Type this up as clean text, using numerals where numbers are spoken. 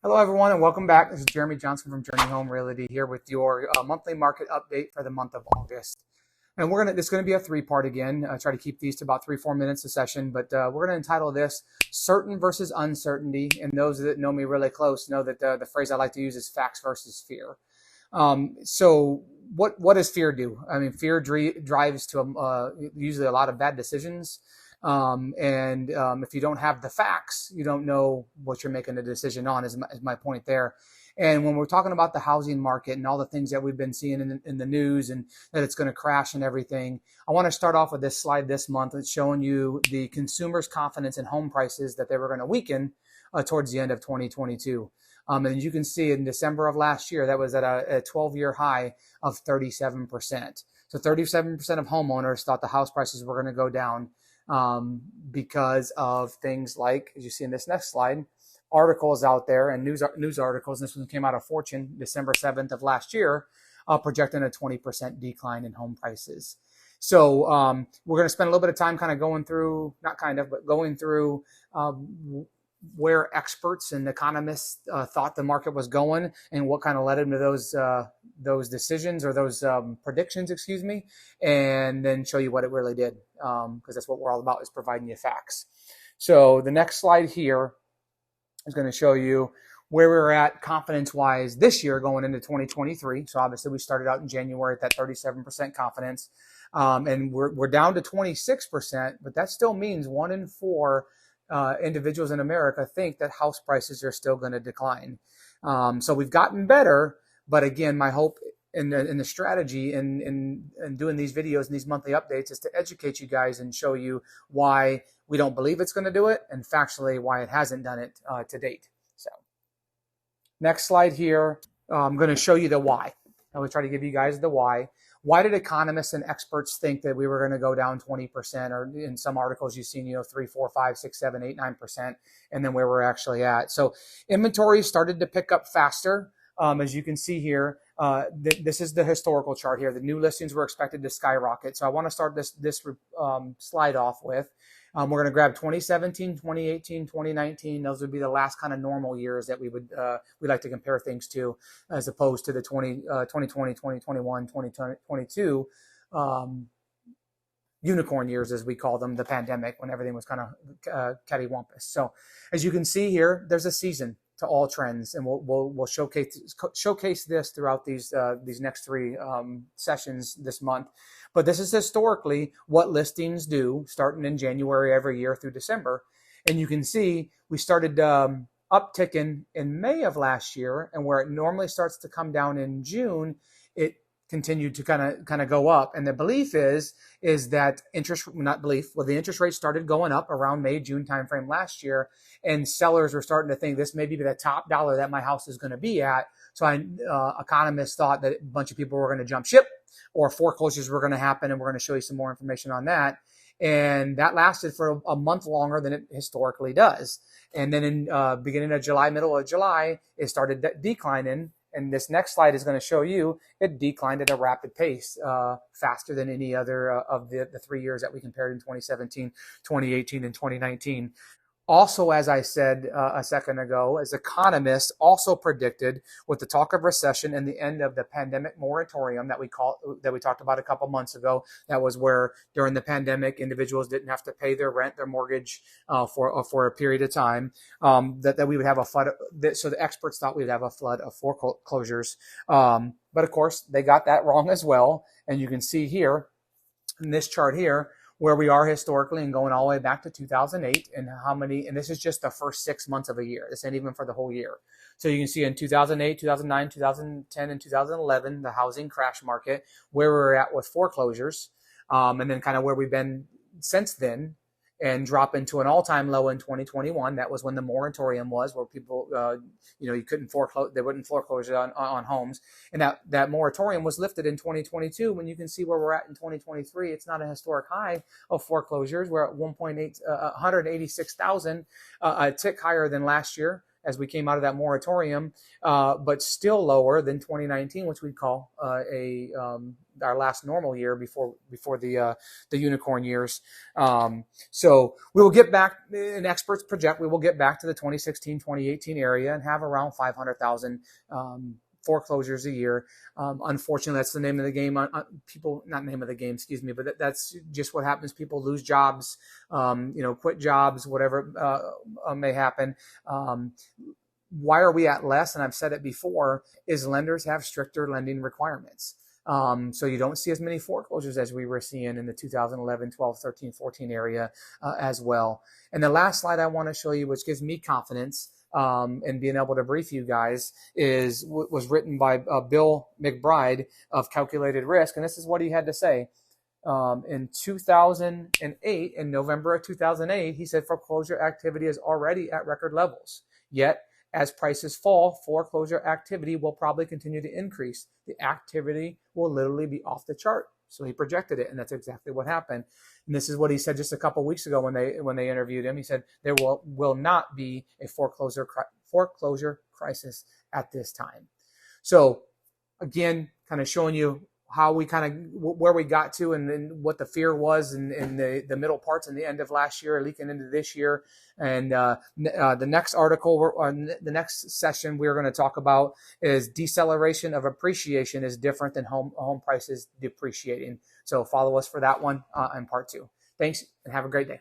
Hello, everyone, and welcome back. This is Jeremy Johnson from Journey Home Realty here with your monthly market update for the month of August. And this is going to be a three-part again. I try to keep these to about 3-4 minutes a session, but we're going to entitle this "Certain versus Uncertainty." And those that know me really close know that the phrase I like to use is "facts versus fear." So what does fear do? I mean, fear drives to usually a lot of bad decisions. If you don't have the facts, you don't know what you're making a decision on, is my point there. And when we're talking about the housing market and all the things that we've been seeing in the news and that it's going to crash and everything, I want to start off with this slide this month. It's showing you the consumers' confidence in home prices that they were going to weaken towards the end of 2022. And you can see in December of last year, that was at a 12-year high of 37%. So 37% of homeowners thought the house prices were going to go down because of things like, as you see in this next slide, articles out there and news articles. And this one came out of Fortune December 7th of last year, projecting a 20% decline in home prices. So we're going to spend a little bit of time kind of going through, going through where experts and economists thought the market was going and what kind of led them to those decisions or those predictions, excuse me, and then show you what it really did, because that's what we're all about, is providing you facts. So the next slide here is going to show you where we're at confidence-wise this year going into 2023. So obviously we started out in January at that 37% confidence, and we're down to 26%, but that still means 1 in 4 individuals in America think that house prices are still going to decline. So we've gotten better, but again, my hope in the strategy in doing these videos and these monthly updates is to educate you guys and show you why we don't believe it's going to do it, and factually why it hasn't done it to date. So next slide here, I'm going to show you the why. I will try to give you guys the why. Why did economists and experts think that we were going to go down 20%, or in some articles you've seen, 3, 4, 5, 6, 7, 8, 9%, and then where we're actually at? So inventory started to pick up faster. As you can see here, this is the historical chart here. The new listings were expected to skyrocket. So I want to start this slide off with. We're going to grab 2017, 2018, 2019. Those would be the last kind of normal years that we like to compare things to, as opposed to the 2020, 2021, 2022 unicorn years, as we call them, the pandemic, when everything was kind of cattywampus. So as you can see here, there's a season to all trends, and we'll showcase this throughout these next 3 sessions this month. But this is historically what listings do, starting in January every year through December. And you can see we started upticking in May of last year, and where it normally starts to come down in June, it continued to kind of go up. And the belief is that the interest rate started going up around May, June timeframe last year, and sellers were starting to think this may be the top dollar that my house is going to be at. So economists thought that a bunch of people were going to jump ship, or foreclosures were going to happen, and we're going to show you some more information on that. And that lasted for a month longer than it historically does. And then in beginning of July, middle of July, it started declining. And this next slide is going to show you it declined at a rapid pace, faster than any other of the 3 years that we compared in 2017, 2018, and 2019. Also, as I said a second ago, as economists also predicted, with the talk of recession and the end of the pandemic moratorium that we talked about a couple months ago, that was where during the pandemic individuals didn't have to pay their rent, their mortgage for a period of time, that we would have a flood. So the experts thought we'd have a flood of foreclosures, but of course they got that wrong as well. And you can see here in this chart here where we are historically, and going all the way back to 2008, and and this is just the first 6 months of a year. This ain't even for the whole year. So you can see in 2008, 2009, 2010, and 2011, the housing crash market, where we're at with foreclosures, and then kind of where we've been since then, and drop into an all-time low in 2021. That was when the moratorium was, where people, you couldn't foreclose, they wouldn't foreclose on homes. And that moratorium was lifted in 2022. When you can see where we're at in 2023, it's not a historic high of foreclosures. We're at 186,000, a tick higher than last year as we came out of that moratorium, but still lower than 2019, which we'd call a our last normal year before the unicorn years. So we will get back, and experts project we will get back to the 2016, 2018 area and have around 500,000 foreclosures a year. Unfortunately, that's the name of the game. People, not name of the game, excuse me, but that's just what happens. People lose jobs, quit jobs, whatever may happen. Why are we at less? And I've said it before, is lenders have stricter lending requirements. So you don't see as many foreclosures as we were seeing in the 2011, 12, 13, 14 area as well. And the last slide I want to show you, which gives me confidence and being able to brief you guys, was written by Bill McBride of Calculated Risk. And this is what he had to say. In 2008, in November of 2008, he said foreclosure activity is already at record levels. Yet, as prices fall, foreclosure activity will probably continue to increase. The activity will literally be off the chart. So he projected it, and that's exactly what happened. And this is what he said just a couple of weeks ago when they interviewed him. He said there will not be a foreclosure crisis at this time. So again, kind of showing you how we kind of where we got to, and then what the fear was in the middle parts and the end of last year, leaking into this year. And the next article, the next session we're going to talk about is deceleration of appreciation is different than home prices depreciating. So follow us for that one in part 2. Thanks, and have a great day.